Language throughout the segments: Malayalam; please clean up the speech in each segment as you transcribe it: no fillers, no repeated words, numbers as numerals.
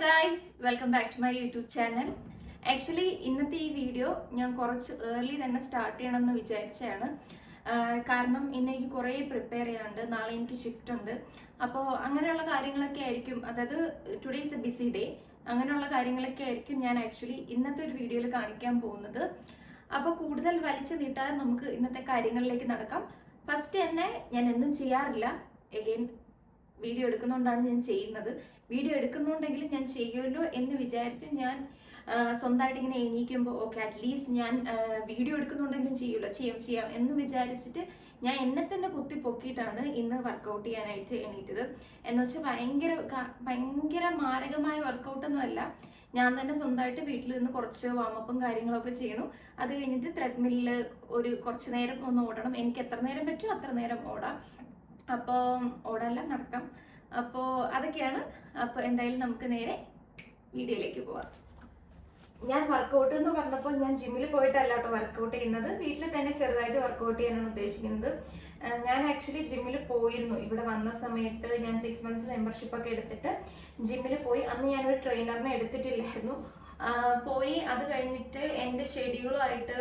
Guys, welcome back to my YouTube channel. Actually ഇന്നത്തെ ഈ വീഡിയോ ഞാൻ കുറച്ച് ഏർലി തന്നെ സ്റ്റാർട്ട് ചെയ്യണമെന്ന് വിചാരിച്ചതാണ്. കാരണം ഇന്ന് എനിക്ക് കുറേ പ്രിപ്പയർ ചെയ്യാനുണ്ട്. നാളെ എനിക്ക് ഷിഫ്റ്റ് ഉണ്ട്. അപ്പോൾ അങ്ങനെയുള്ള കാര്യങ്ങളൊക്കെ ആയിരിക്കും, അതായത് today is A B C day. അങ്ങനെയുള്ള കാര്യങ്ങളൊക്കെ ആയിരിക്കും ഞാൻ ആക്ച്വലി ഇന്നത്തെ ഒരു വീഡിയോയിൽ കാണിക്കാൻ പോകുന്നത്. അപ്പോൾ കൂടുതൽ വലിച്ചു നീട്ടാതെ നമുക്ക് ഇന്നത്തെ കാര്യങ്ങളിലേക്ക് നടക്കാം. ഫസ്റ്റ് തന്നെ ഞാൻ എന്നും ചെയ്യാറില്ല, എഗെയിൻ വീഡിയോ എടുക്കുന്നതുകൊണ്ടാണ് ഞാൻ ചെയ്യുന്നത്. വീഡിയോ എടുക്കുന്നുണ്ടെങ്കിലും ഞാൻ ചെയ്യുമല്ലോ എന്ന് വിചാരിച്ച് ഞാൻ സ്വന്തമായിട്ട് ഇങ്ങനെ എണീക്കുമ്പോൾ ഓക്കെ അറ്റ്ലീസ്റ്റ് ഞാൻ വീഡിയോ എടുക്കുന്നുണ്ടെങ്കിലും ചെയ്യാം എന്ന് വിചാരിച്ചിട്ട് ഞാൻ എന്നെ തന്നെ കുത്തി പൊക്കിയിട്ടാണ് ഇന്ന് വർക്കൗട്ട് ചെയ്യാനായിട്ട് എണീറ്റത്. എന്ന് വെച്ചാൽ ഭയങ്കര മാരകമായ വർക്കൗട്ടൊന്നും അല്ല. ഞാൻ തന്നെ സ്വന്തമായിട്ട് വീട്ടിൽ നിന്ന് കുറച്ച് വാമപ്പും കാര്യങ്ങളൊക്കെ ചെയ്യണം. അത് കഴിഞ്ഞിട്ട് ത്രെഡ്മില്ലിൽ ഒരു കുറച്ച് നേരം ഒന്ന് ഓടണം. എനിക്ക് എത്ര നേരം പറ്റുമോ അത്ര നേരം ഓടാം. അപ്പോൾ ഓടല്ല നടക്കാം. അപ്പോൾ അതൊക്കെയാണ്. അപ്പോൾ എന്തായാലും നമുക്ക് നേരെ വീഡിയോയിലേക്ക് പോവാം. ഞാൻ വർക്കൗട്ട് എന്ന് പറഞ്ഞപ്പോൾ ഞാൻ ജിമ്മിൽ പോയിട്ടല്ല കേട്ടോ വർക്കൗട്ട് ചെയ്യുന്നത്. വീട്ടിൽ തന്നെ ചെറുതായിട്ട് വർക്കൗട്ട് ചെയ്യാനാണ് ഉദ്ദേശിക്കുന്നത്. ഞാൻ ആക്ച്വലി ജിമ്മിൽ പോയിരുന്നു. ഇവിടെ വന്ന സമയത്ത് ഞാൻ 6 months മെമ്പർഷിപ്പ് ഒക്കെ എടുത്തിട്ട് ജിമ്മിൽ പോയി. അന്ന് ഞാനൊരു ട്രെയിനറിനെ എടുത്തിട്ടില്ലായിരുന്നു. പോയി അത് കഴിഞ്ഞിട്ട് എൻ്റെ ഷെഡ്യൂളുമായിട്ട്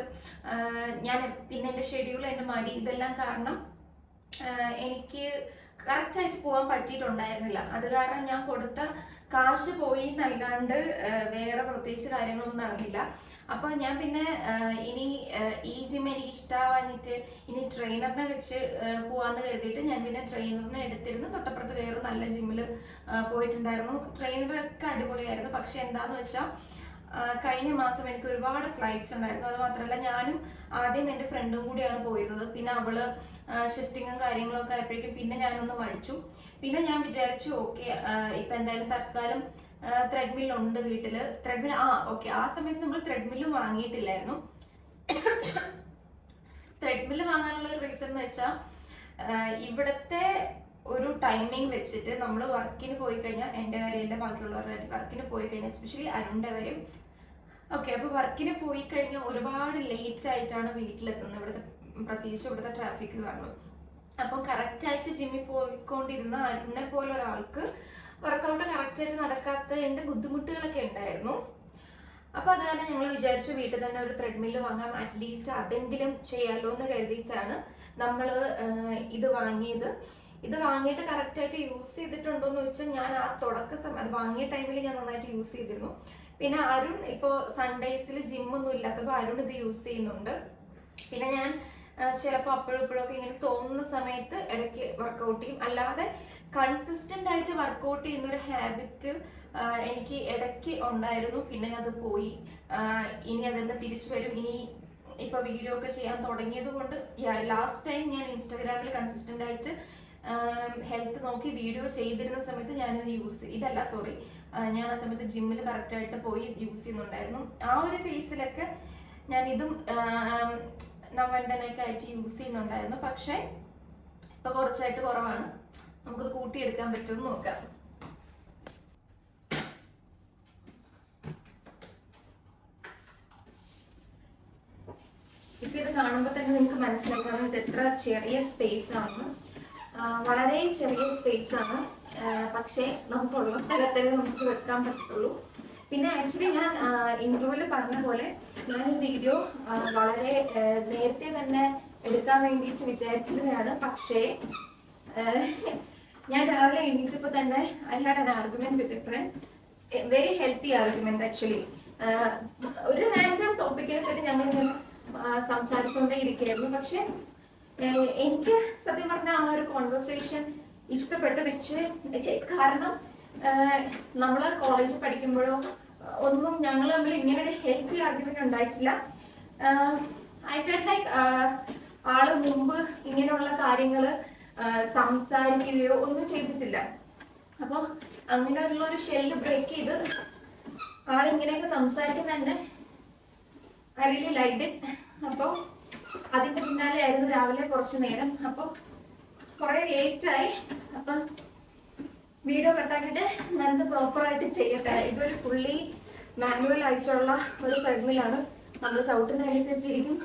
പിന്നെ എൻ്റെ ഷെഡ്യൂൾ, എൻ്റെ മടി, ഇതെല്ലാം കാരണം എനിക്ക് കറക്റ്റായിട്ട് പോകാൻ പറ്റിയിട്ടുണ്ടായിരുന്നില്ല. അത് കാരണം ഞാൻ കൊടുത്ത കാശ് പോയി എന്നല്ലാണ്ട് വേറെ പ്രത്യേകിച്ച് കാര്യങ്ങളൊന്നും നടന്നില്ല. അപ്പോൾ ഞാൻ പിന്നെ ഇനി ഈ ജിം എനിക്ക് ഇഷ്ടമാവാഞ്ഞിട്ട് ഇനി ട്രെയിനറിനെ വെച്ച് പോവാന്ന് കരുതിയിട്ട് ഞാൻ പിന്നെ ട്രെയിനറിനെ എടുത്തിരുന്നു. തൊട്ടപ്പുറത്ത് വേറെ നല്ല ജിമ്മിൽ പോയിട്ടുണ്ടായിരുന്നു. ട്രെയിനറൊക്കെ അടിപൊളിയായിരുന്നു. പക്ഷെ എന്താന്ന് വെച്ചാൽ കഴിഞ്ഞ മാസം എനിക്ക് ഒരുപാട് ഫ്ലൈറ്റ്സ് ഉണ്ടായിരുന്നു. അത് മാത്രമല്ല ഞാനും ആദ്യം എൻ്റെ ഫ്രണ്ടും കൂടിയാണ് പോയിരുന്നത്. പിന്നെ അവള് ഷിഫ്റ്റിങ്ങും കാര്യങ്ങളൊക്കെ ആയപ്പോഴേക്കും പിന്നെ ഞാനൊന്ന് മടിച്ചു. പിന്നെ ഞാൻ വിചാരിച്ചു ഓക്കെ ഇപ്പം എന്തായാലും തൽക്കാലം ത്രെഡ്മില്ലുണ്ട് വീട്ടിൽ. ഓക്കെ ആ സമയത്ത് നമ്മൾ ത്രെഡ്മില്ല് വാങ്ങിയിട്ടില്ലായിരുന്നു. ത്രെഡ്മില്ല് വാങ്ങാനുള്ള ഒരു റീസൺ എന്ന് വെച്ചാൽ ഇവിടുത്തെ ഒരു ടൈമിംഗ് വെച്ചിട്ട് നമ്മൾ വർക്കിന് പോയി കഴിഞ്ഞാൽ, എൻ്റെ കാര്യമല്ല ബാക്കിയുള്ളവരുടെ വർക്കിന് പോയി കഴിഞ്ഞാൽ, എസ്പെഷ്യലി അരുണിൻ്റെ കാര്യം. ഓക്കെ, അപ്പോൾ വർക്കിന് പോയി കഴിഞ്ഞാൽ ഒരുപാട് ലേറ്റ് ആയിട്ടാണ് വീട്ടിലെത്തുന്നത്. പ്രത്യേകിച്ച് ഇവിടുത്തെ ട്രാഫിക് കാരണം. അപ്പോൾ കറക്റ്റായിട്ട് ജിമ്മിൽ പോയിക്കൊണ്ടിരുന്ന അരുണിനെ പോലെ ഒരാൾക്ക് വർക്കൗട്ട് കറക്റ്റായിട്ട് നടക്കാത്ത എൻ്റെ ബുദ്ധിമുട്ടുകളൊക്കെ ഉണ്ടായിരുന്നു. അപ്പോൾ അത് കാരണം ഞങ്ങൾ വിചാരിച്ചു വീട്ടിൽ തന്നെ ഒരു ത്രെഡ്മില്ല് വാങ്ങാം, അറ്റ്ലീസ്റ്റ് അതെങ്കിലും ചെയ്യാമല്ലോ എന്ന് കരുതിയിട്ടാണ് നമ്മൾ ഇത് വാങ്ങിയത്. ഇത് വാങ്ങിയിട്ട് കറക്റ്റായിട്ട് യൂസ് ചെയ്തിട്ടുണ്ടോയെന്ന് വെച്ചാൽ ഞാൻ ആ അത് വാങ്ങിയ ടൈമിൽ ഞാൻ നന്നായിട്ട് യൂസ് ചെയ്തിരുന്നു. പിന്നെ അരുൺ ഇപ്പോൾ സൺഡേസിൽ ജിമ്മൊന്നും ഇല്ലാത്തപ്പോൾ അരുൺ ഇത് യൂസ് ചെയ്യുന്നുണ്ട്. പിന്നെ ഞാൻ ചിലപ്പോൾ അപ്പോഴും ഇപ്പോഴൊക്കെ ഇങ്ങനെ തോന്നുന്ന സമയത്ത് ഇടയ്ക്ക് വർക്കൗട്ട് ചെയ്യും. അല്ലാതെ കൺസിസ്റ്റൻ്റ് ആയിട്ട് വർക്കൗട്ട് ചെയ്യുന്നൊരു ഹാബിറ്റ് എനിക്ക് ഇടയ്ക്ക് ഉണ്ടായിരുന്നു. പിന്നെ അത് പോയി. ഇനി അതെന്നെ തിരിച്ചു വരും. ഇനി ഇപ്പോൾ വീഡിയോ ഒക്കെ ചെയ്യാൻ തുടങ്ങിയത് കൊണ്ട് ലാസ്റ്റ് ടൈം ഞാൻ ഇൻസ്റ്റാഗ്രാമിൽ കൺസിസ്റ്റൻ്റ് ആയിട്ട് ഹെൽത്ത് നോക്കി വീഡിയോ ചെയ്തിരുന്ന സമയത്ത് ഞാനിത് ഞാൻ ആ സമയത്ത് ജിമ്മിൽ കറക്റ്റായിട്ട് പോയി യൂസ് ചെയ്യുന്നുണ്ടായിരുന്നു. ആ ഒരു ഫേസിലൊക്കെ ഞാൻ ഇതും നവന്തനൊക്കെ ആയിട്ട് യൂസ് ചെയ്യുന്നുണ്ടായിരുന്നു. പക്ഷേ ഇപ്പൊ കുറച്ചായിട്ട് കുറവാണ്. നമുക്കത് കൂട്ടിയെടുക്കാൻ പറ്റുമെന്ന് നോക്കാം. ഇപ്പൊ ഇത് കാണുമ്പോൾ തന്നെ നിങ്ങൾക്ക് മനസ്സിലാക്കണം ഇത് എത്ര ചെറിയ സ്പേസ് ആണ്. വളരെ ചെറിയ സ്പേസ് ആണ്. പക്ഷേ നമുക്കുള്ള സ്ഥലത്തേ നമുക്ക് വെക്കാൻ പറ്റുള്ളൂ. പിന്നെ ആക്ച്വലി ഞാൻ ഇന്റർവ്യൂവിൽ പറഞ്ഞ പോലെ ഞാൻ ഈ വീഡിയോ വളരെ നേരത്തെ തന്നെ എടുക്കാൻ വേണ്ടിയിട്ട് വിചാരിച്ചിരുന്നതാണ്. പക്ഷേ ഞാൻ രാവിലെ എണീറ്റപ്പോൾ തന്നെ I had an argument with a friend, very healthy argument actually. ഒരു റാൻഡം ടോപ്പിക്കിനെ പറ്റി ഞങ്ങൾ സംസാരിച്ചുകൊണ്ടേ ഇരിക്കുകയായിരുന്നു. പക്ഷെ എനിക്ക് സത്യം പറഞ്ഞ ആ ഒരു കോൺവെർസേഷൻ ഇഷ്ടപ്പെട്ടു കാരണം നമ്മള് കോളേജിൽ പഠിക്കുമ്പോഴോ ഒന്നും ഞങ്ങൾ തമ്മിൽ ഇങ്ങനെ ഒരു ഹെൽത്തി ആർഗ്യുമെന്റ് ഉണ്ടായിട്ടില്ല. ഐ ഫെൽറ്റ് ലൈക്ക് ആള് മുമ്പ് ഇങ്ങനെയുള്ള കാര്യങ്ങൾ സംസാരിക്കുകയോ ഒന്നും ചെയ്തിട്ടില്ല. അപ്പോൾ അങ്ങനെയുള്ള ഒരു ഷെല്ല് ബ്രേക്ക് ചെയ്ത് ആളിങ്ങനെയൊക്കെ സംസാരിക്കുന്ന തന്നെ ഐ റിയലി ലൈക്ക് ഇറ്റ്. അപ്പോൾ അതിന്റെ പിന്നാലെ ആയിരുന്നു രാവിലെ കുറച്ചു നേരം. അപ്പോൾ കുറെ ലേറ്റായി. അപ്പം വീഡിയോ കട്ടാക്കിയിട്ട് ഞാനിത് പ്രോപ്പറായിട്ട് ചെയ്യട്ടെ. ഇതൊരു ഫുള്ളി മാനുവൽ ആയിട്ടുള്ള ഒരു ത്രെഡ്മില്ലാണ്. നമ്മൾ ചവിട്ടുന്നതനുസരിച്ചിരിക്കും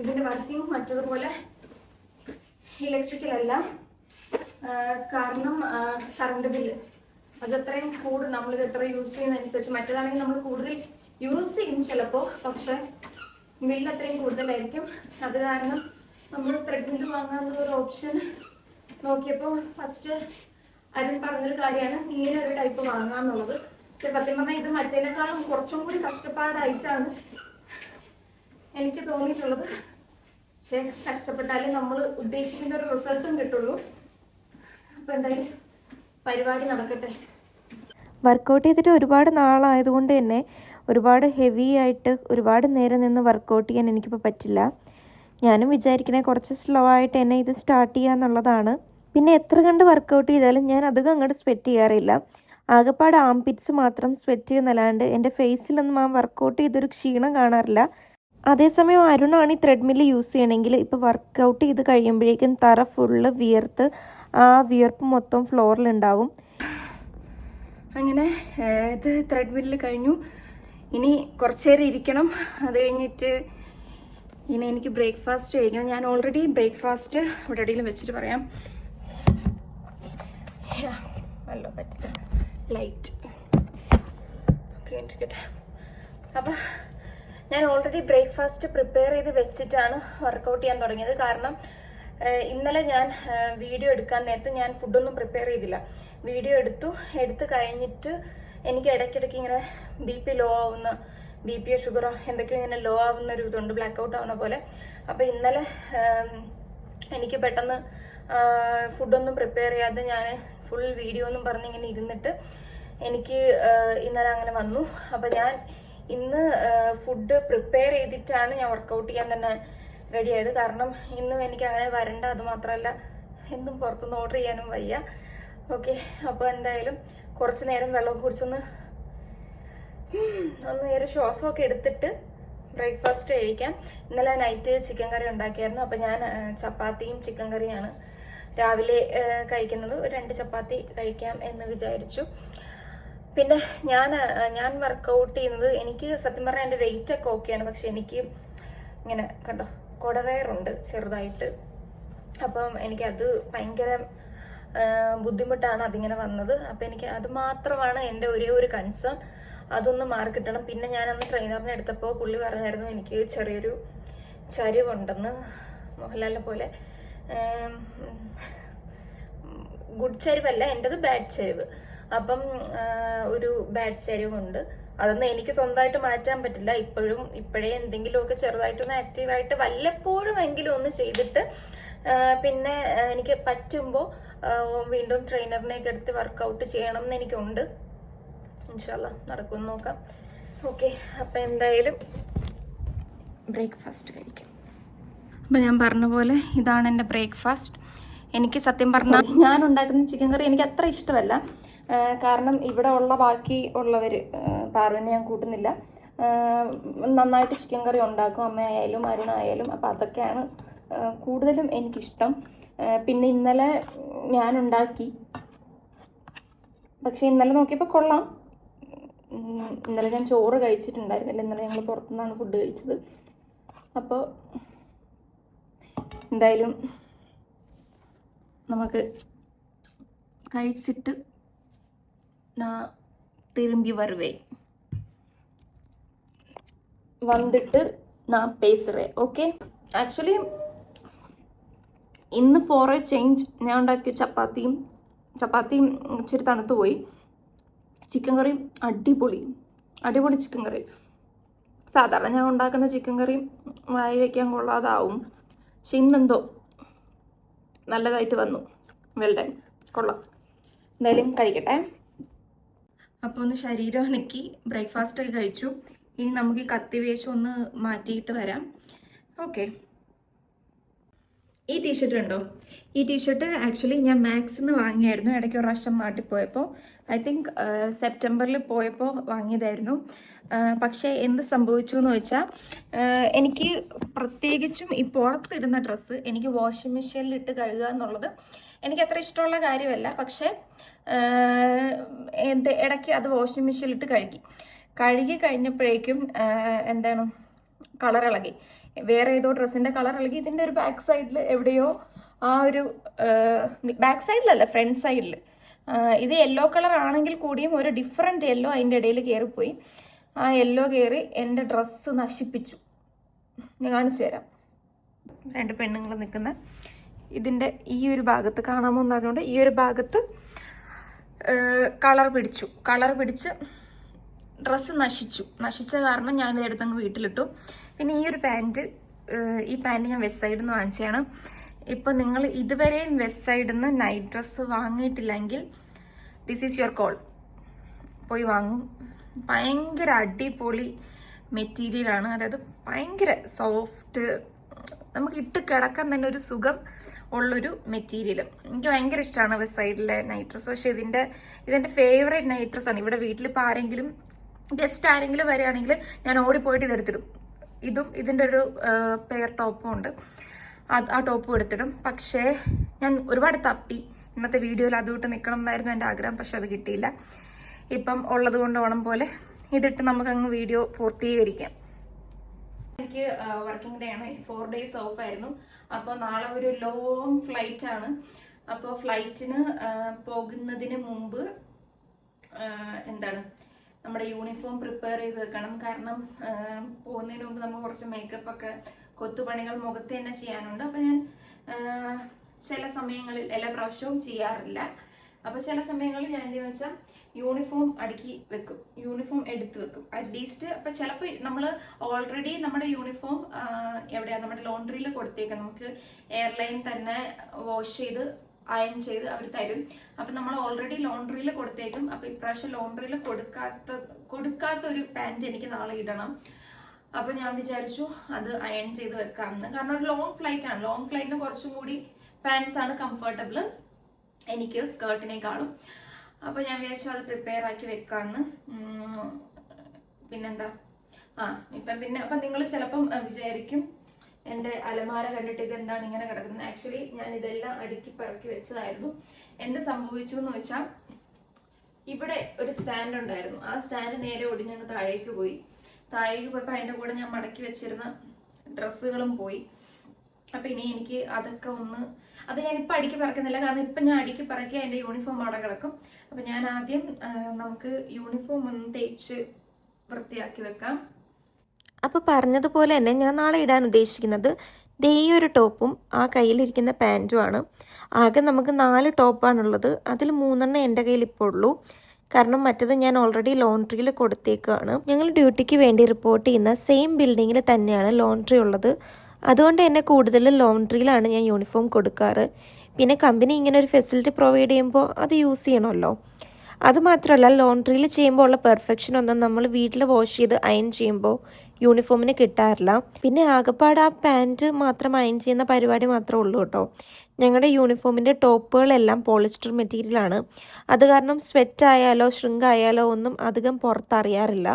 ഇതിന്റെ വർക്കിംഗ്. മറ്റതുപോലെ ഇലക്ട്രിക്കൽ അല്ല. കാരണം കറണ്ട് ബില്ല് അതത്രയും നമ്മളിത് എത്ര യൂസ് ചെയ്യുന്നതനുസരിച്ച്, മറ്റേതാണെങ്കിൽ നമ്മൾ കൂടുതൽ യൂസ് ചെയ്യും ചിലപ്പോൾ, പക്ഷെ ബില്ല് അത്രയും കൂടുതലായിരിക്കും. അത് കാരണം നമ്മൾ ത്രെഡ്മിൽ വാങ്ങാനുള്ളൊരു ഓപ്ഷൻ നോക്കിയപ്പോൾ ഫസ്റ്റ് അരുൺ പറഞ്ഞൊരു കാര്യമാണ് ഇങ്ങനെ ഒരു ടൈപ്പ് വാങ്ങാന്നുള്ളത്. പക്ഷെ സത്യം പറഞ്ഞാൽ ഇത് മറ്റേനേക്കാളും കുറച്ചും കൂടി കഷ്ടപ്പാടായിട്ടാണ് എനിക്ക് തോന്നിയിട്ടുള്ളത്. പക്ഷെ കഷ്ടപ്പെട്ടാലേ നമ്മൾ ഉദ്ദേശിക്കുന്ന ഒരു റിസൾട്ടും കിട്ടുള്ളൂ. അപ്പോൾ എന്തായാലും പരിപാടി നടക്കട്ടെ. വർക്കൗട്ട് ചെയ്തിട്ട് ഒരുപാട് നാളായതുകൊണ്ട് തന്നെ ഒരുപാട് ഹെവി ആയിട്ട് ഒരുപാട് നേരം നിന്ന് വർക്കൗട്ട് ചെയ്യാൻ എനിക്കിപ്പോൾ പറ്റില്ല. ഞാനും വിചാരിക്കണേ കുറച്ച് സ്ലോ ആയിട്ട് തന്നെ ഇത് സ്റ്റാർട്ട് ചെയ്യാന്നുള്ളതാണ്. പിന്നെ എത്ര കണ്ട് വർക്കൗട്ട് ചെയ്താലും ഞാൻ അധികം അങ്ങോട്ട് സ്വെറ്റ് ചെയ്യാറില്ല. ആകെപ്പാട് ആംപിറ്റ്സ് മാത്രം സ്വെറ്റ് ചെയ്യുന്നല്ലാണ്ട് എൻ്റെ ഫേസിലൊന്നും ആ വർക്കൗട്ട് ചെയ്തൊരു ക്ഷീണം കാണാറില്ല. അതേസമയം അരുണാണ് ഈ ത്രെഡ്മില്ല് യൂസ് ചെയ്യണമെങ്കിൽ ഇപ്പോൾ വർക്കൗട്ട് ചെയ്ത് കഴിയുമ്പോഴേക്കും തറ ഫുള്ള് വിയർത്ത് ആ വിയർപ്പ് മൊത്തം ഫ്ലോറിലുണ്ടാവും. അങ്ങനെ ഇത് ത്രെഡ്മില്ല് കഴിഞ്ഞു. ഇനി കുറച്ച് നേരം ഇരിക്കണം. അത് കഴിഞ്ഞിട്ട് ഇനി എനിക്ക് ബ്രേക്ക്ഫാസ്റ്റ് കഴിക്കണം. ഞാൻ ഓൾറെഡി ബ്രേക്ക്ഫാസ്റ്റ് ഇവിടെ എവിടെയെങ്കിലും വെച്ചിട്ട് പറയാം. അല്ലോ പറ്റില്ല, ലൈറ്റ് ഓക്കെ ഇരിക്കട്ടെ. അപ്പം ഞാൻ ഓൾറെഡി ബ്രേക്ക്ഫാസ്റ്റ് പ്രിപ്പയർ ചെയ്ത് വെച്ചിട്ടാണ് വർക്കൗട്ട് ചെയ്യാൻ തുടങ്ങിയത്. കാരണം ഇന്നലെ ഞാൻ വീഡിയോ എടുക്കാൻ നേരത്ത് ഞാൻ ഫുഡൊന്നും പ്രിപ്പയർ ചെയ്തില്ല. വീഡിയോ എടുത്ത് കഴിഞ്ഞിട്ട് എനിക്ക് ഇടയ്ക്കിടയ്ക്ക് ഇങ്ങനെ BP ലോ ആവുന്ന, BPയോ ഷുഗറോ എന്തൊക്കെയോ ഇങ്ങനെ ലോ ആവുന്ന ഒരു ഇതുണ്ട്, ബ്ലാക്ക് ഔട്ട് ആവുന്ന പോലെ. അപ്പോൾ ഇന്നലെ എനിക്ക് പെട്ടെന്ന് ഫുഡൊന്നും പ്രിപ്പയർ ചെയ്യാതെ ഞാൻ ഫുൾ വീഡിയോ ഒന്നും പറഞ്ഞ് ഇങ്ങനെ ഇരുന്നിട്ട് എനിക്ക് ഇന്നലെ അങ്ങനെ വന്നു. അപ്പോൾ ഞാൻ ഇന്ന് ഫുഡ് പ്രിപ്പയർ ചെയ്തിട്ടാണ് ഞാൻ വർക്കൗട്ട് ചെയ്യാൻ തന്നെ റെഡി ആയത്. കാരണം ഇന്നും എനിക്ക് അങ്ങനെ വരണ്ട, അത് മാത്രമല്ല എന്തും പുറത്തുനിന്ന് ഓർഡർ ചെയ്യാനും വയ്യ. ഓക്കെ, അപ്പോൾ എന്തായാലും കുറച്ച് നേരം വെള്ളം കുടിച്ചൊന്ന് നേരം ശ്വാസമൊക്കെ എടുത്തിട്ട് ബ്രേക്ക്ഫാസ്റ്റ് കഴിക്കാം. ഇന്നലെ നൈറ്റ് ചിക്കൻ കറി ഉണ്ടാക്കിയായിരുന്നു. അപ്പോൾ ഞാൻ ചപ്പാത്തിയും ചിക്കൻ കറിയാണ് രാവിലെ കഴിക്കുന്നത്. ഒരു 2 ചപ്പാത്തി കഴിക്കാം എന്ന് വിചാരിച്ചു. പിന്നെ ഞാൻ വർക്കൗട്ട് ചെയ്യുന്നത്, എനിക്ക് സത്യം പറഞ്ഞാൽ എൻ്റെ വെയിറ്റ് ഒക്കെ ഓക്കെയാണ്. പക്ഷെ എനിക്ക് ഇങ്ങനെ കണ്ടോ കുടവയറുണ്ട് ചെറുതായിട്ട്. അപ്പം എനിക്കത് ഭയങ്കര ബുദ്ധിമുട്ടാണ് അതിങ്ങനെ വന്നത്. അപ്പം എനിക്ക് അത് മാത്രമാണ് എൻ്റെ ഒരേ ഒരു കൺസേൺ. അതൊന്ന് മാറി കിട്ടണം. പിന്നെ ഞാനന്ന് ട്രെയിനറിനെ എടുത്തപ്പോൾ പുള്ളി പറഞ്ഞായിരുന്നു എനിക്ക് ചെറിയൊരു ചരിവുണ്ടെന്ന്, മോഹൻലാലിനെ പോലെ. ഗുഡ് ചരിവല്ല എൻ്റെത്, ബാഡ് ചരിവ്. അപ്പം ഒരു ബാഡ് ചരിവുണ്ട്. അതൊന്നും എനിക്ക് സ്വന്തമായിട്ട് മാറ്റാൻ പറ്റില്ല. ഇപ്പോഴേ എന്തെങ്കിലുമൊക്കെ ചെറുതായിട്ടൊന്ന് ആക്റ്റീവായിട്ട് വല്ലപ്പോഴും എങ്കിലും ഒന്ന് ചെയ്തിട്ട് പിന്നെ എനിക്ക് പറ്റുമ്പോൾ വീണ്ടും ട്രെയിനറിനെയൊക്കെ എടുത്ത് വർക്കൗട്ട് ചെയ്യണം എന്ന് എനിക്കുണ്ട്. ഇൻഷാല്ലാ നടക്കുമെന്ന് നോക്കാം. ഓക്കെ, അപ്പം എന്തായാലും ബ്രേക്ക്ഫാസ്റ്റ് കഴിക്കാം. അപ്പം ഞാൻ പറഞ്ഞ പോലെ ഇതാണ് എൻ്റെ ബ്രേക്ക്ഫാസ്റ്റ്. എനിക്ക് സത്യം പറഞ്ഞാൽ ഞാൻ ഉണ്ടാക്കുന്ന ചിക്കൻ കറി എനിക്ക് അത്ര ഇഷ്ടമല്ല. കാരണം ഇവിടെ ഉള്ള ബാക്കി ഉള്ളവർ, പാർവനെ ഞാൻ കൂട്ടുന്നില്ല, നന്നായിട്ട് ചിക്കൻ കറി ഉണ്ടാക്കും, അമ്മയായാലും അരുണായാലും. അപ്പം അതൊക്കെയാണ് കൂടുതലും എനിക്കിഷ്ടം. പിന്നെ ഇന്നലെ ഞാൻ ഉണ്ടാക്കി, പക്ഷെ ഇന്നലെ നോക്കിയപ്പോൾ കൊള്ളാം. ഇന്നലെ ഞാൻ ചോറ് കഴിച്ചിട്ടുണ്ടായിരുന്നില്ല. ഇന്നലെ ഞങ്ങൾ പുറത്തുനിന്നാണ് ഫുഡ് കഴിച്ചത്. അപ്പോൾ എന്തായാലും നമുക്ക് കഴിച്ചിട്ട് திரும்பி வருவேன், വന്നിട്ട് ഞാൻ പേസുവേൻ. ഓക്കെ, ആക്ച്വലി ഇന്ന് ഫോർ എ ചേഞ്ച് ഞാൻ ഉണ്ടാക്കിയ ചപ്പാത്തിയും ഇച്ചിരി തണുത്തു പോയി. ചിക്കൻ കറി അടിപൊളി ചിക്കൻ കറി. സാധാരണ ഞാൻ ഉണ്ടാക്കുന്ന ചിക്കൻ കറി വായി വയ്ക്കാൻ കൊള്ളാതാവും. പക്ഷെ ഇന്നെന്തോ നല്ലതായിട്ട് വന്നു. വെൽഡൻ, കൊള്ളാം. എന്തായാലും കഴിക്കട്ടെ. അപ്പോൾ ഒന്ന് ശരീരം നിൽക്കി ബ്രേക്ക്ഫാസ്റ്റൊക്കെ കഴിച്ചു. ഇനി നമുക്ക് ഈ കത്തിവേഷം ഒന്ന് മാറ്റിയിട്ട് വരാം. ഓക്കെ, ഈ ടീഷർട്ട് ഉണ്ടോ? ഈ ടീഷർട്ട് ആക്ച്വലി ഞാൻ മാക്സിൽ നിന്ന് വാങ്ങിയായിരുന്നു. ഇടയ്ക്ക് ഒരു പ്രാവശ്യം നാട്ടിൽ പോയപ്പോൾ, ഐ തിങ്ക് സെപ്റ്റംബറിൽ പോയപ്പോൾ വാങ്ങിയതായിരുന്നു. പക്ഷേ എന്ത് സംഭവിച്ചു എന്ന് വെച്ചാൽ, എനിക്ക് പ്രത്യേകിച്ചും ഈ പുറത്തിടുന്ന ഡ്രസ്സ് എനിക്ക് വാഷിംഗ് മെഷീനിൽ ഇട്ട് കഴുകുക എന്നുള്ളത് എനിക്ക് അത്ര ഇഷ്ടമുള്ള കാര്യമല്ല. പക്ഷേ ഇടയ്ക്ക് അത് വാഷിംഗ് മെഷീനിലിട്ട് കഴുകി കഴിഞ്ഞപ്പോഴേക്കും എന്താണ് കളർ ഇളകി. വേറെ ഏതോ ഡ്രസ്സിൻ്റെ കളർ ഇളകി. ഇതിൻ്റെ ഒരു ബാക്ക് സൈഡിൽ എവിടെയോ ആ ഒരു ബാക്ക് സൈഡിലല്ല, ഫ്രണ്ട് സൈഡിൽ ഇത് യെല്ലോ കളർ ആണെങ്കിൽ കൂടിയും ഒരു ഡിഫറെൻറ്റ് യെല്ലോ അതിൻ്റെ ഇടയിൽ കയറിപ്പോയി. ആ യെല്ലോ കയറി എൻ്റെ ഡ്രസ്സ് നശിപ്പിച്ചു. ഞാൻ കാണിച്ചു തരാം. 2 പെണ്ണുങ്ങൾ നിൽക്കുന്ന ഇതിൻ്റെ ഈ ഒരു ഭാഗത്ത് കാണാമോ എന്നതുകൊണ്ട് ഈ ഒരു ഭാഗത്ത് കളർ പിടിച്ച് ഡ്രസ്സ് നശിച്ച കാരണം ഞാൻ ഇതെടുത്തങ്ങ് വീട്ടിലിട്ടു. പിന്നെ ഈ പാൻറ് ഞാൻ വെസ്റ്റ് സൈഡിൽ നിന്ന് വാങ്ങിച്ചതാണ്. ഇപ്പം നിങ്ങൾ ഇതുവരെയും വെസ്റ്റ് സൈഡിൽ നിന്ന് നൈറ്റ് ഡ്രസ്സ് വാങ്ങിയിട്ടില്ലെങ്കിൽ ദിസ് ഈസ് യുവർ കോൾ, പോയി വാങ്ങും. ഭയങ്കര അടിപൊളി മെറ്റീരിയലാണ്, അതായത് ഭയങ്കര സോഫ്റ്റ്, നമുക്ക് ഇട്ട് കിടക്കാൻ തന്നെ ഒരു സുഖം ഉള്ളൊരു മെറ്റീരിയൽ. എനിക്ക് ഭയങ്കര ഇഷ്ടമാണ് വെസ്റ്റ് സൈഡിലെ നൈറ്റ് ഡ്രസ്സ്. പക്ഷേ ഇതെൻ്റെ ഫേവറേറ്റ് നൈറ്റ് ഡ്രസ്സാണ്. ഇവിടെ വീട്ടിലിപ്പോൾ ഗസ്റ്റ് ആരെങ്കിലും വരികയാണെങ്കിൽ ഞാൻ ഓടിപ്പോയിട്ട് ഇതെടുത്തിടും. ഇതിൻ്റെ ഒരു പെയർ ടോപ്പും ഉണ്ട്, ആ ടോപ്പും എടുത്തിടും. പക്ഷേ ഞാൻ ഒരുപാട് തപ്പി, ഇന്നത്തെ വീഡിയോയിൽ അതുകൊണ്ട് നിൽക്കണം എന്നായിരുന്നു എൻ്റെ ആഗ്രഹം, പക്ഷെ അത് കിട്ടിയില്ല. ഇപ്പം ഉള്ളത് കൊണ്ട് ഓണം പോലെ ഇതിട്ട് നമുക്കങ്ങ് വീഡിയോ പൂർത്തീകരിക്കാം. എനിക്ക് വർക്കിംഗ് ഡേ ആണ്, 4 days ഓഫ് ആയിരുന്നു. അപ്പോൾ നാളെ ഒരു ലോങ് ഫ്ലൈറ്റ് ആണ്. അപ്പോൾ ഫ്ലൈറ്റിന് പോകുന്നതിന് മുമ്പ് നമ്മുടെ യൂണിഫോം പ്രിപ്പയർ ചെയ്ത് വെക്കണം. കാരണം പോകുന്നതിന് മുമ്പ് നമുക്ക് കുറച്ച് മേക്കപ്പ് ഒക്കെ, കൊത്തുപണികൾ മുഖത്ത് തന്നെ ചെയ്യാനുണ്ട്. അപ്പോൾ ഞാൻ ചില സമയങ്ങളിൽ, എല്ലാ പ്രാവശ്യവും ചെയ്യാറില്ല. അപ്പോൾ ചില സമയങ്ങളിൽ ഞാൻ എന്താണെന്ന് വെച്ചാൽ യൂണിഫോം അടുക്കി വെക്കും, യൂണിഫോം എടുത്ത് വെക്കും അറ്റ്ലീസ്റ്റ്. അപ്പോൾ ചിലപ്പോൾ നമ്മൾ ഓൾറെഡി നമ്മുടെ യൂണിഫോം എവിടെയാണ്, നമ്മുടെ ലോണ്ടറിയിൽ കൊടുത്തേക്കാം. നമുക്ക് എയർലൈൻ തന്നെ വാഷ് ചെയ്ത് അയൺ ചെയ്ത് അവർ തരും. അപ്പം നമ്മൾ ഓൾറെഡി ലോണ്ടറിയിൽ കൊടുത്തേക്കും. അപ്പോൾ ഇപ്രാവശ്യം ലോണ്ടറിയിൽ കൊടുക്കാത്ത ഒരു പാൻറ് എനിക്ക് നാളെ ഇടണം. അപ്പോൾ ഞാൻ വിചാരിച്ചു അത് അയൺ ചെയ്ത് വെക്കാമെന്ന്. കാരണം ഒരു ലോങ് ഫ്ലൈറ്റ് ആണ്, ലോങ് ഫ്ലൈറ്റിന് കുറച്ചും കൂടി പാൻസ് ആണ് കംഫർട്ടബിൾ എനിക്ക് സ്കേർട്ടിനേക്കാളും. അപ്പോൾ ഞാൻ വിചാരിച്ചു അത് പ്രിപ്പയർ ആക്കി വെക്കാമെന്ന്. പിന്നെന്താ, അപ്പം നിങ്ങൾ ചിലപ്പം വിചാരിക്കും എൻ്റെ അലമാര കണ്ടിട്ട് ഇതെന്താണ് ഇങ്ങനെ കിടക്കുന്നത്. ആക്ച്വലി ഞാൻ ഇതെല്ലാം അടുക്കി പറക്കി വെച്ചതായിരുന്നു. എന്ത് സംഭവിച്ചു എന്ന് വെച്ചാൽ, ഇവിടെ ഒരു സ്റ്റാൻഡ് ഉണ്ടായിരുന്നു, ആ സ്റ്റാൻഡ് നേരെ ഒടിഞ്ഞങ്ങ് താഴേക്ക് പോയപ്പോൾ അതിൻ്റെ കൂടെ ഞാൻ മടക്കി വെച്ചിരുന്ന ഡ്രസ്സുകളും പോയി. അപ്പം ഇനി എനിക്ക് അതൊക്കെ അത് ഞാനിപ്പോൾ അടുക്കി പറക്കുന്നില്ല, കാരണം ഇപ്പം ഞാൻ അടുക്കി പറക്കി എൻ്റെ യൂണിഫോം അവിടെ കിടക്കും. അപ്പം ഞാൻ ആദ്യം നമുക്ക് യൂണിഫോം ഒന്ന് തേച്ച് വൃത്തിയാക്കി വെക്കാം. അപ്പോൾ പറഞ്ഞതുപോലെ തന്നെ ഞാൻ നാളെ ഇടാൻ ഉദ്ദേശിക്കുന്നത് ഈ ഒരു ടോപ്പും ആ കയ്യിലിരിക്കുന്ന പാൻറ്റുമാണ്. ആകെ നമുക്ക് 4 ടോപ്പാണുള്ളത്. അതിൽ 3 എൻ്റെ കയ്യിൽ ഇപ്പോൾ ഉള്ളൂ. കാരണം മറ്റത് ഞാൻ ഓൾറെഡി ലോണ്ട്രിയിൽ കൊടുത്തേക്കാണ്. ഞങ്ങൾ ഡ്യൂട്ടിക്ക് വേണ്ടി റിപ്പോർട്ട് ചെയ്യുന്ന സെയിം ബിൽഡിങ്ങിൽ തന്നെയാണ് ലോണ്ട്രി ഉള്ളത്. അതുകൊണ്ട് തന്നെ കൂടുതലും ലോണ്ട്രിയിലാണ് ഞാൻ യൂണിഫോം കൊടുക്കാറ്. പിന്നെ കമ്പനി ഇങ്ങനെ ഒരു ഫെസിലിറ്റി പ്രൊവൈഡ് ചെയ്യുമ്പോൾ അത് യൂസ് ചെയ്യണമല്ലോ. അതുമാത്രമല്ല, ലോണ്ട്രിയിൽ ചെയ്യുമ്പോൾ ഉള്ള പെർഫെക്ഷൻ ഒന്നും നമ്മൾ വീട്ടിൽ വാഷ് ചെയ്ത് അയൺ ചെയ്യുമ്പോൾ യൂണിഫോമിന് കിട്ടാറില്ല. പിന്നെ ആകെപ്പാട് ആ പാൻറ്റ് മാത്രം അയൺ ചെയ്യുന്ന പരിപാടി മാത്രമേ ഉള്ളൂ കേട്ടോ. ഞങ്ങളുടെ യൂണിഫോമിൻ്റെ ടോപ്പുകളെല്ലാം പോളിസ്റ്റർ മെറ്റീരിയലാണ്. അത് കാരണം സ്വെറ്റ് ആയാലോ ഷ്രിങ്ക് ആയാലോ ഒന്നും അധികം പുറത്തറിയാറില്ല,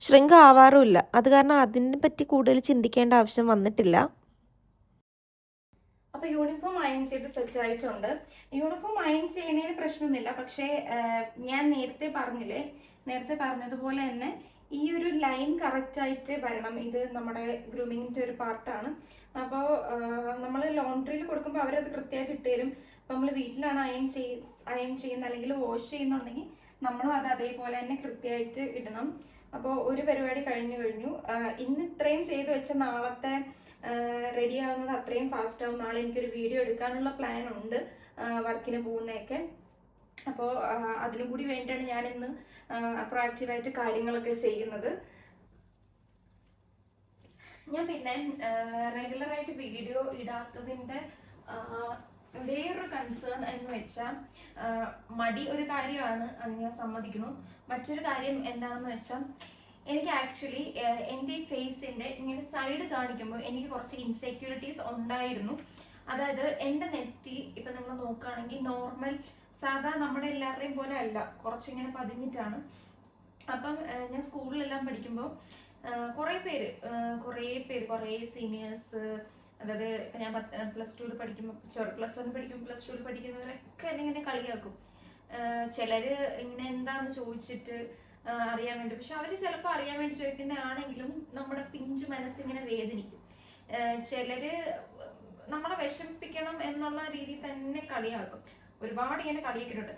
ഷ്രിങ്ക് ആവാറുമില്ല. അത് കാരണം അതിനെ പറ്റി കൂടുതൽ ചിന്തിക്കേണ്ട ആവശ്യം വന്നിട്ടില്ല. അപ്പോൾ യൂണിഫോം അയൺ ചെയ്ത് സെറ്റ് ആയിട്ടുണ്ട്. യൂണിഫോം അയൺ ചെയ്യുന്നതിന് പ്രശ്നമൊന്നുമില്ല. പക്ഷേ ഞാൻ നേരത്തെ പറഞ്ഞതുപോലെ തന്നെ ഈ ഒരു ലൈൻ കറക്റ്റായിട്ട് വരണം. ഇത് നമ്മുടെ ഗ്രൂമിങ്ങിൻ്റെ ഒരു പാർട്ടാണ്. അപ്പോൾ നമ്മൾ ലോണ്ട്രിയിൽ കൊടുക്കുമ്പോൾ അവരത് കൃത്യമായിട്ട് ഇട്ട് തരും. അപ്പോൾ നമ്മൾ വീട്ടിലാണ് അയൺ ചെയ്യുന്ന അല്ലെങ്കിൽ വാഷ് ചെയ്യുന്നുണ്ടെങ്കിൽ നമ്മളും അത് അതേപോലെ തന്നെ കൃത്യമായിട്ട് ഇടണം. അപ്പോൾ ഒരു പരിപാടി കഴിഞ്ഞു. ഇന്ന് ഇത്രയും ചെയ്ത് വെച്ച നാളത്തെ റെഡി ആകുന്നത് അത്രയും ഫാസ്റ്റ് ആവും. നാളെ എനിക്കൊരു വീഡിയോ എടുക്കാനുള്ള പ്ലാൻ ഉണ്ട്, വർക്കിന് പോകുന്നതൊക്കെ. അപ്പോൾ അതിനും കൂടി വേണ്ടിയാണ് ഞാനിന്ന് പ്രൊആക്റ്റീവായിട്ട് കാര്യങ്ങളൊക്കെ ചെയ്യുന്നത്. ഞാൻ പിന്നെ റെഗുലറായിട്ട് വീഡിയോ ഇടാത്തതിൻ്റെ വേറൊരു കൺസേൺ എന്ന് വെച്ചാൽ, മടി ഒരു കാര്യമാണ്, അത് ഞാൻ സമ്മതിക്കുന്നു. മറ്റൊരു കാര്യം എന്താണെന്ന് വെച്ചാൽ, എനിക്ക് ആക്ച്വലി എൻ്റെ ഈ ഫേസിൻ്റെ ഇങ്ങനെ സൈഡ് കാണിക്കുമ്പോൾ എനിക്ക് കുറച്ച് ഇൻസെക്യൂരിറ്റീസ് ഉണ്ടായിരുന്നു. അതായത് എൻ്റെ നെറ്റി ഇപ്പം നിങ്ങൾ നോക്കുകയാണെങ്കിൽ നോർമൽ സാധാ നമ്മുടെ എല്ലാവരുടെയും പോലെ അല്ല, കുറച്ചിങ്ങനെ പതിഞ്ഞിട്ടാണ്. അപ്പം ഞാൻ സ്കൂളിലെല്ലാം പഠിക്കുമ്പോൾ കുറേ സീനിയേഴ്സ്, അതായത് ഞാൻ പ്ലസ് 1 പഠിക്കുന്നവരൊക്കെ എന്നെ ഇങ്ങനെ കളിയാക്കും. ചിലർ ഇങ്ങനെ എന്താന്ന് ചോദിച്ചിട്ട് അറിയാൻ വേണ്ടി, പക്ഷെ അവർ ചിലപ്പോൾ അറിയാൻ വേണ്ടി ചോദിക്കുന്നതാണെങ്കിലും നമ്മുടെ പിഞ്ചു മനസ്സിങ്ങനെ വേദനിക്കും. ചിലര് നമ്മളെ വിഷമിപ്പിക്കണം എന്നുള്ള രീതിയിൽ തന്നെ കളിയാക്കും. ഒരുപാട് ഇങ്ങനെ കളിയാക്കിയിട്ടുണ്ട്.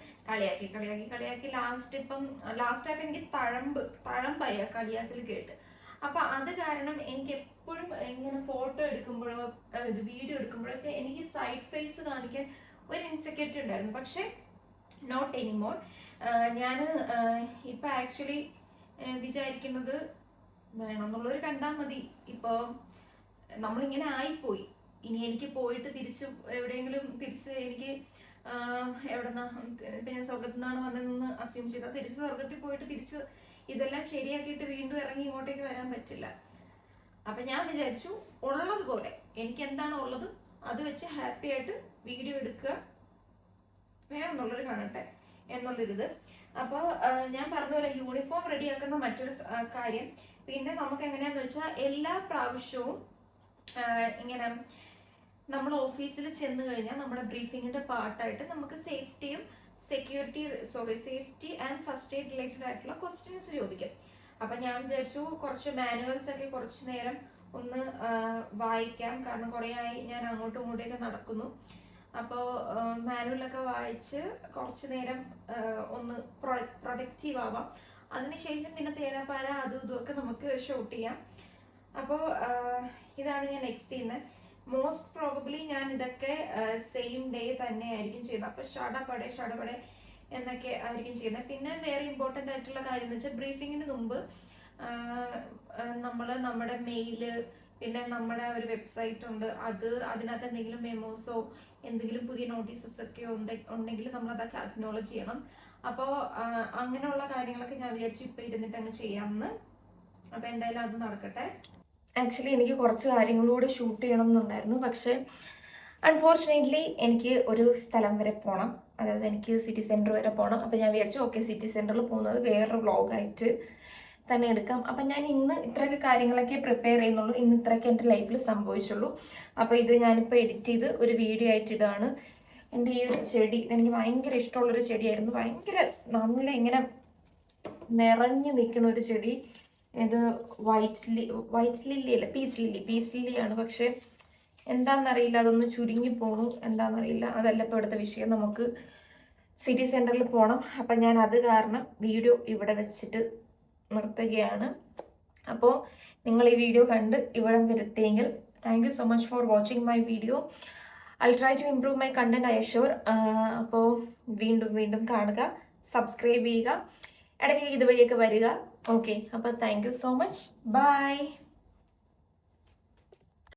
കളിയാക്കി ലാസ്റ്റ് ആയപ്പോൾ എനിക്ക് തഴമ്പായി ആ കളിയാക്കൽ കേട്ട്. അപ്പൊ അത് കാരണം എനിക്ക് എപ്പോഴും ഇങ്ങനെ ഫോട്ടോ എടുക്കുമ്പോഴോ ഇത് വീഡിയോ എടുക്കുമ്പോഴൊക്കെ എനിക്ക് സൈഡ് ഫേസ് കാണിക്കാൻ ഒരു ഇൻസെക്യൂരിറ്റി ഉണ്ടായിരുന്നു. പക്ഷെ നോട്ട് എനിമോർ. ഞാൻ ഇപ്പൊ ആക്ച്വലി വിചാരിക്കുന്നത് വേണമെന്നുള്ളവർ കണ്ടാൽ മതി. ഇപ്പോൾ നമ്മളിങ്ങനെ ആയിപ്പോയി. ഇനി എനിക്ക് പോയിട്ട് തിരിച്ച് എവിടെയെങ്കിലും എനിക്ക് എവിടെന്നാ ഇപ്പം ഞാൻ സ്വർഗത്തിൽ നിന്നാണ് വന്നതെന്ന് അസ്യൂം ചെയ്താൽ തിരിച്ച് സ്വർഗത്തിൽ പോയിട്ട് തിരിച്ച് ഇതെല്ലാം ശരിയാക്കിയിട്ട് വീണ്ടും ഇറങ്ങി ഇങ്ങോട്ടേക്ക് വരാൻ പറ്റില്ല. അപ്പം ഞാൻ വിചാരിച്ചു ഉള്ളതുപോലെ എനിക്ക് എന്താണ് ഉള്ളത് അത് വെച്ച് ഹാപ്പി ആയിട്ട് വീഡിയോ എടുക്കുക വേണമെന്നുള്ളവർ കാണട്ടെ എന്നുള്ളൊരിത്. അപ്പോൾ ഞാൻ പറഞ്ഞ പോലെ യൂണിഫോം റെഡിയാക്കുന്ന മറ്റൊരു കാര്യം, പിന്നെ നമുക്ക് എങ്ങനെയാന്ന് വെച്ചാൽ എല്ലാ പ്രാവശ്യവും ഇങ്ങനെ നമ്മൾ ഓഫീസിൽ ചെന്ന് കഴിഞ്ഞാൽ നമ്മുടെ ബ്രീഫിങ്ങിന്റെ പാർട്ടായിട്ട് നമുക്ക് safety and first aid related ആയിട്ടുള്ള ക്വസ്റ്റ്യൻസ് ചോദിക്കും. അപ്പൊ ഞാൻ വിചാരിച്ചു കുറച്ച് മാനുവൽസ് ഒക്കെ കുറച്ച് നേരം ഒന്ന് വായിക്കാം. കാരണം കുറേ ആയി ഞാൻ അങ്ങോട്ടും ഇങ്ങോട്ടേക്ക് നടക്കുന്നു. അപ്പോൾ മാനുവലൊക്കെ വായിച്ച് കുറച്ച് നേരം ഒന്ന് പ്രൊഡക്റ്റീവ് ആവാം. അതിനുശേഷം പിന്നെ തേരാപ്പാര അതും ഇതുമൊക്കെ നമുക്ക് ഷൂട്ട് ചെയ്യാം. അപ്പോൾ ഇതാണ് ഞാൻ നെക്സ്റ്റ് ചെയ്യുന്നത്. മോസ്റ്റ് പ്രോബബ്ലി ഞാൻ ഇതൊക്കെ സെയിം ഡേ തന്നെ ആയിരിക്കും ചെയ്യുന്നത്. അപ്പോൾ ഷടപടെ എന്നൊക്കെ ആയിരിക്കും ചെയ്യുന്നത്. പിന്നെ വേറെ ഇമ്പോർട്ടൻ്റ് ആയിട്ടുള്ള കാര്യം എന്ന് വെച്ചാൽ ബ്രീഫിങ്ങിന് മുമ്പ് നമ്മൾ നമ്മുടെ മെയില്, പിന്നെ നമ്മുടെ ഒരു വെബ്സൈറ്റ് ഉണ്ട്, അതിനകത്ത് എന്തെങ്കിലും മെമോസോ എന്തെങ്കിലും പുതിയ നോട്ടീസസ് ഒക്കെ ഉണ്ടെങ്കിൽ നമ്മൾ അതൊക്കെ അക്നോളജ് ചെയ്യണം. അപ്പോൾ അങ്ങനെയുള്ള കാര്യങ്ങളൊക്കെ ഞാൻ വിചാരിച്ചു ഇപ്പം ഇരുന്നിട്ട് അങ്ങ് ചെയ്യാമെന്ന്. അപ്പോൾ എന്തായാലും അത് നടക്കട്ടെ. ആക്ച്വലി എനിക്ക് കുറച്ച് കാര്യങ്ങളൂടെ ഷൂട്ട് ചെയ്യണം എന്നുണ്ടായിരുന്നു. പക്ഷേ അൺഫോർച്ചുനേറ്റ്ലി എനിക്ക് ഒരു സ്ഥലം വരെ പോകണം. അതായത് എനിക്ക് സിറ്റി സെൻറ്റർ വരെ പോകണം. അപ്പോൾ ഞാൻ വിചാരിച്ചു ഓക്കെ, സിറ്റി സെൻറ്ററിൽ പോകുന്നത് വേറൊരു വ്ളോഗായിട്ട് തന്നെ എടുക്കാം. അപ്പം ഞാൻ ഇന്ന് ഇത്രയൊക്കെ കാര്യങ്ങളൊക്കെ പ്രിപ്പയർ ചെയ്യുന്നുള്ളൂ. ഇന്ന് ഇത്രയൊക്കെ എൻ്റെ ലൈഫിൽ സംഭവിച്ചുള്ളൂ. അപ്പോൾ ഇത് ഞാനിപ്പോൾ എഡിറ്റ് ചെയ്ത് ഒരു വീഡിയോ ആയിട്ട് ഇടാണ്. എൻ്റെ ഈ ഒരു ചെടി എനിക്ക് ഭയങ്കര ഇഷ്ടമുള്ളൊരു ചെടിയായിരുന്നു. ഭയങ്കര നല്ല ഇങ്ങനെ നിറഞ്ഞു നിൽക്കുന്ന ഒരു ചെടി. ഇത് വൈറ്റ് ലില്ലി അല്ല, പീസ് ലില്ലിയാണ്. പക്ഷെ എന്താണെന്നറിയില്ല, അതൊന്ന് ചുരുങ്ങി പോണു, എന്താണെന്നറിയില്ല. അതല്ല ഇപ്പോൾ ഇവിടുത്തെ വിഷയം. നമുക്ക് സിറ്റി സെൻറ്ററിൽ പോകണം. അപ്പം ഞാൻ അത് കാരണം വീഡിയോ ഇവിടെ വെച്ചിട്ട് നിർത്തുകയാണ്. അപ്പോൾ നിങ്ങൾ ഈ വീഡിയോ കണ്ട് ഇവിടം വരുത്തിയെങ്കിൽ thank you so much for watching my video. I try to improve my content, I sure. അപ്പോൾ വീണ്ടും കാണുക, സബ്സ്ക്രൈബ് ചെയ്യുക, ഇടയ്ക്ക് ഇതുവഴിയൊക്കെ വരിക. ഓക്കെ, അപ്പോൾ thank you so much. By.